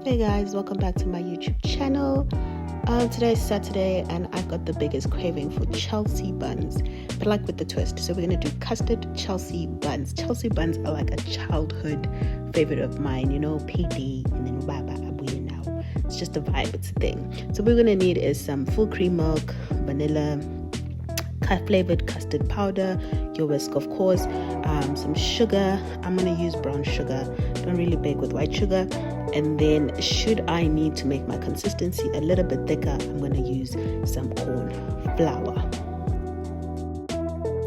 Hey guys, welcome back to my YouTube channel. Today is Saturday and I've got the biggest craving for Chelsea buns, but like with the twist. So we're going to do custard Chelsea buns. Chelsea buns are like a childhood favorite of mine, you know, PD and then Baba Abuya now. It's just a vibe, it's a thing. So what we're going to need is some full cream milk, vanilla, flavored custard powder, your whisk of course, some sugar. I'm going to use brown sugar, don't really bake with white sugar. And then should I need to make my consistency a little bit thicker, I'm going to use some corn flour.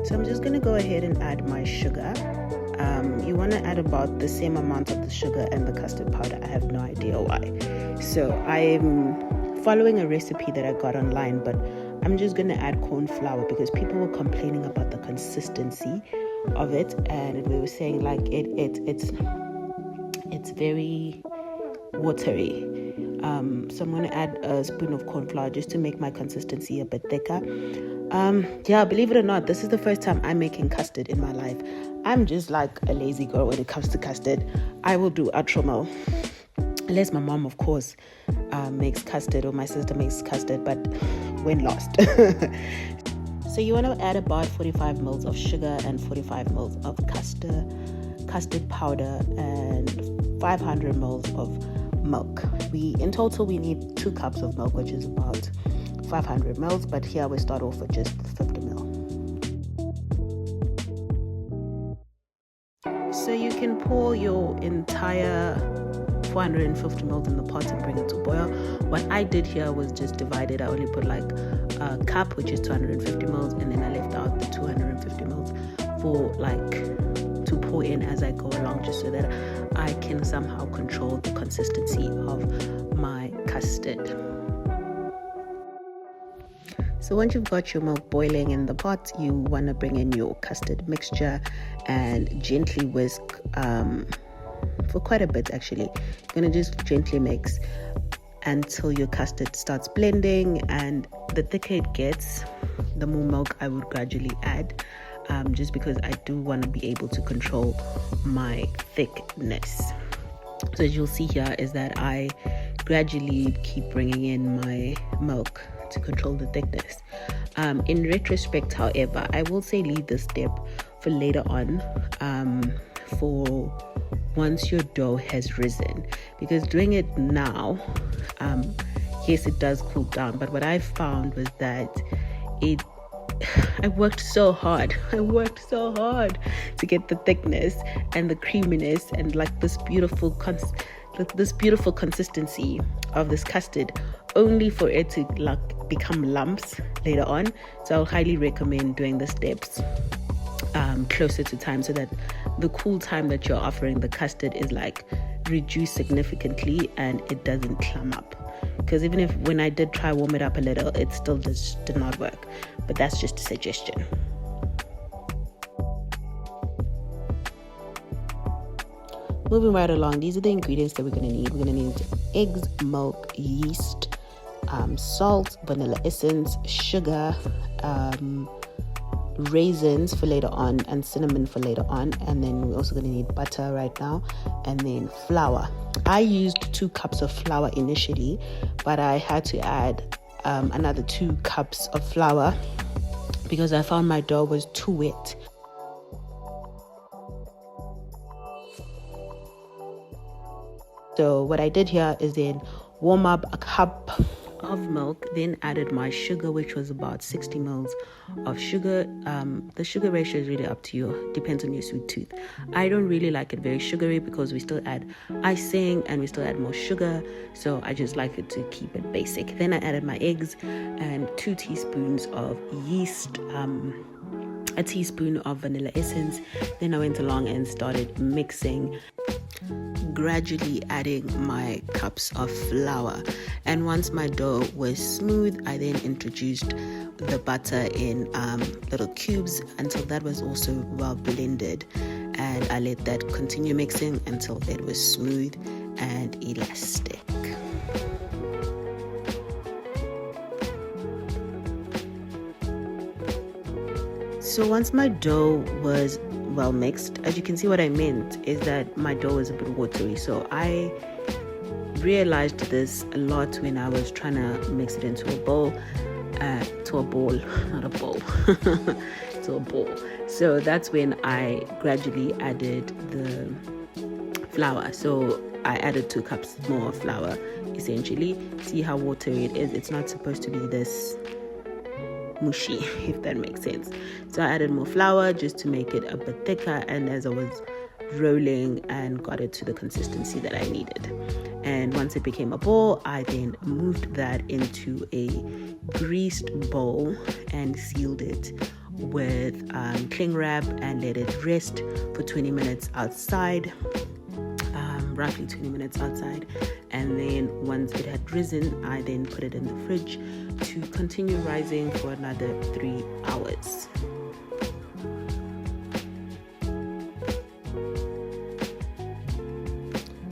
So I'm just going to go ahead and add my sugar. You want to add about the same amount of the sugar and the custard powder. I have no idea why. So I'm following a recipe that I got online, but I'm just going to add corn flour because people were complaining about the consistency of it, and we were saying like it's very watery. So I'm going to add a spoon of corn flour just to make my consistency a bit thicker. Yeah, believe it or not, this is the first time I'm making custard in my life. I'm just like a lazy girl when it comes to custard. I will do atromo. Unless my mom, of course, makes custard or my sister makes custard, but when lost. So you want to add about 45 ml of sugar and 45 ml of custard powder and 500 ml of milk. In total we need 2 cups of milk, which is about 500 ml, but here we start off with just 50 ml. So you can pour your entire 450 ml in the pot and bring it to boil. What I did here was just divide it. I only put like a cup, which is 250 ml, and then I left out the 250 ml for like to pour in as I go along, just so that I can somehow control the consistency of my custard. So once you've got your milk boiling in the pot, you want to bring in your custard mixture and gently whisk for quite a bit actually. You're going to just gently mix until your custard starts blending, and the thicker it gets, the more milk I would gradually add, just because I do want to be able to control my thickness. So as you'll see here is that I gradually keep bringing in my milk to control the thickness. In retrospect, however, I will say leave this step for later on, for once your dough has risen, because doing it now, yes, it does cool down, but what I found was that I worked so hard to get the thickness and the creaminess and like this beautiful consistency of this custard, only for it to like become lumps later on. So I'll highly recommend doing the steps closer to time, so that the cool time that you're offering the custard is like reduced significantly and it doesn't clump up. Because even if when I did try warm it up a little, it still just did not work. But that's just a suggestion. Moving right along, these are the ingredients that we're going to need. We're going to need eggs, milk, yeast, salt, vanilla essence, sugar, raisins for later on, and cinnamon for later on. And then we're also going to need butter right now, and then flour. I used 2 cups of flour initially, but I had to add another 2 cups of flour because I found my dough was too wet. So what I did here is then warm up a cup of milk, then added my sugar, which was about 60 ml of sugar. The sugar ratio is really up to you, depends on your sweet tooth. I don't really like it very sugary because we still add icing and we still add more sugar, so I just like it to keep it basic. Then I added my eggs and 2 teaspoons of yeast, a teaspoon of vanilla essence. Then I went along and started mixing, gradually adding my cups of flour. And once my dough was smooth, I then introduced the butter in little cubes until that was also well blended, and I let that continue mixing until it was smooth and elastic. So once my dough was well mixed, as you can see, what I meant is that my dough is a bit watery, so I realized this a lot when I was trying to mix it into a bowl, to a ball, not a bowl, to a ball. So that's when I gradually added the flour. So I added 2 cups more flour, essentially. See how watery it is? It's not supposed to be this mushy, if that makes sense. So I added more flour just to make it a bit thicker, and as I was rolling and got it to the consistency that I needed. And once it became a ball, I then moved that into a greased bowl and sealed it with cling wrap and let it rest for 20 minutes outside, roughly 20 minutes outside. And then once it had risen, I then put it in the fridge to continue rising for another 3 hours.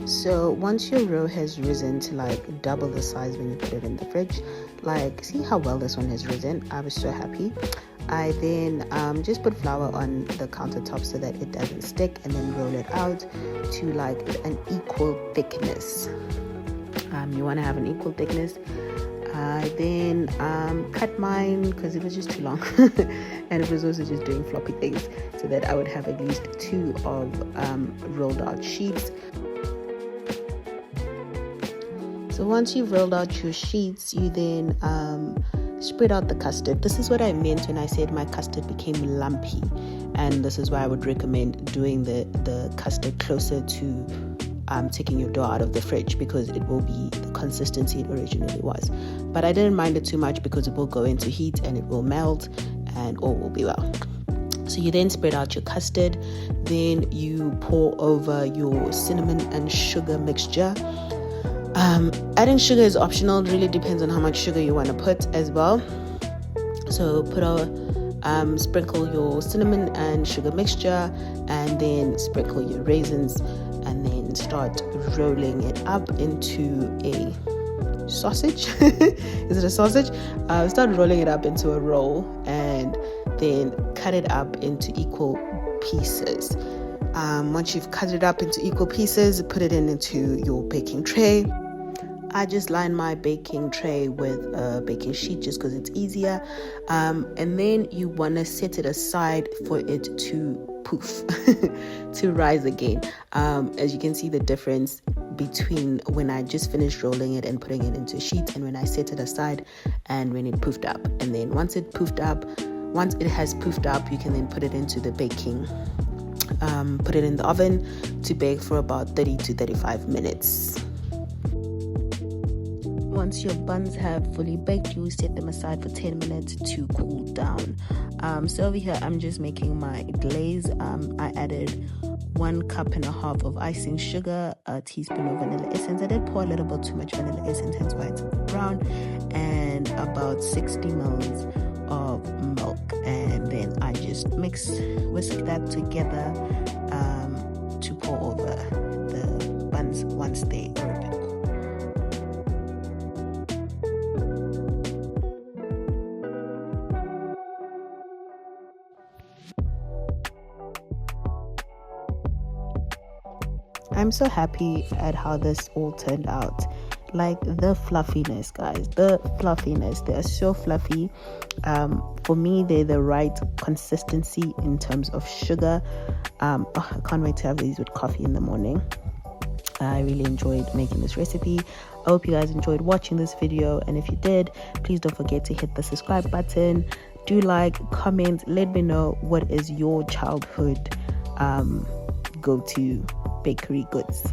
So once your roux has risen to like double the size when you put it in the fridge, like see how well this one has risen. I was so happy. I then just put flour on the countertop so that it doesn't stick, and then roll it out to like an equal thickness. You want to have an equal thickness. I then cut mine because it was just too long and it was also just doing floppy things, so that I would have at least 2 of rolled out sheets. So once you've rolled out your sheets, you then spread out the custard. This is what I meant when I said my custard became lumpy, and this is why I would recommend doing the custard closer to taking your dough out of the fridge, because it will be the consistency it originally was. But I didn't mind it too much because it will go into heat and it will melt and all will be well. So you then spread out your custard, then you pour over your cinnamon and sugar mixture. Adding sugar is optional. It really depends on how much sugar you want to put as well. So sprinkle your cinnamon and sugar mixture, and then sprinkle your raisins, and then start rolling it up into a sausage. Is it a sausage? Start rolling it up into a roll, and then cut it up into equal pieces. Once you've cut it up into equal pieces, put it into your baking tray. I just line my baking tray with a baking sheet just because it's easier. And then you want to set it aside for it to poof, to rise again. As you can see the difference between when I just finished rolling it and putting it into a sheet, and when I set it aside and when it poofed up. And then once it has poofed up, you can then put it into the baking. Put it in the oven to bake for about 30 to 35 minutes. Once your buns have fully baked, you set them aside for 10 minutes to cool down. So over here, I'm just making my glaze. I added 1.5 cups of icing sugar, a teaspoon of vanilla essence. I did pour a little bit too much vanilla essence, hence why it's brown, and about 60 mils of milk. And then I just whisk that together to pour over the buns once they are a bit cool. I'm so happy at how this all turned out. Like the fluffiness, guys, they are so fluffy. For me, they're the right consistency in terms of sugar. I can't wait to have these with coffee in the morning. I really enjoyed making this recipe. I hope you guys enjoyed watching this video, and if you did, please don't forget to hit the subscribe button. Do like, comment, let me know what is your childhood go-to bakery goods.